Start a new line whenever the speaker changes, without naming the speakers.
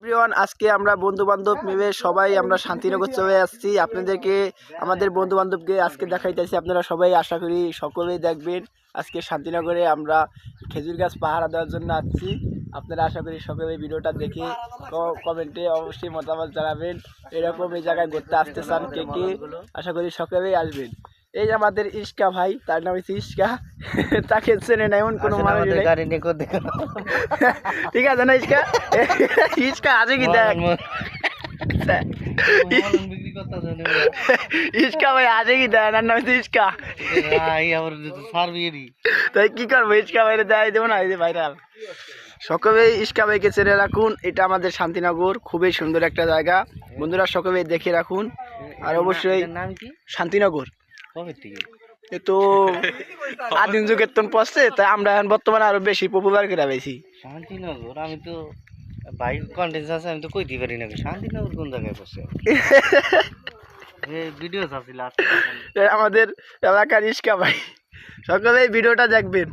Everyone, আজকে আমরা বন্ধু বান্ধব মিলে সবাই আমরা শান্তিনগর চলে আসছি। আপনাদেরকে আমাদের বন্ধু বান্ধবকে আজকে দেখাইতেছি, আপনারা সবাই আশা করি সকলেই দেখবেন। আজকে শান্তিনগরে আমরা খেজুর গাছ পাহারা দেওয়ার জন্য আসছি। আপনারা আশা করি সকলে ভিডিওটা দেখে কমেন্টে অবশ্যই মতামত জানাবেন। এরকম এই জায়গায় ঘুরতে আসতে চান কে কে, আশা করি সকলেই আসবেন। এই যে আমাদের ইস্কা ভাই, তার নাম হচ্ছে ইস্কা। তাকে চেনে না এমন কোনো মানুষ নেই। ঠিক আছে না ইস্কা? ইস্কা আছে কি দেখ, ইস্কা ভাই আছে কি দেখ, আর নাম হচ্ছে ইস্কা। তাই কি করবো, ইস্কা ভাইরে দেয় দেবো না, এই যে ভাইরাল। সকলে ইস্কা ভাইকে চেনে রাখুন। এটা আমাদের শান্তিনগর, খুবই সুন্দর একটা জায়গা। বন্ধুরা সকলে দেখে রাখুন। আর অবশ্যই শান্তিনগর তো আদিম যুগের তন পড়ছে, তাই আমরা এখন বর্তমানে আরো বেশি পপুলার করে পেয়েছি
শান্তিনগর। আমি তো বাইক কন্টেন্ট আছে, আমি তো কইতে পারি না শান্তিনগর কোন জায়গায় পড়ছে। ভিডিও আছে
আমাদের এলাকার ইস্কা ভাই, সকলে এই ভিডিওটা দেখবেন।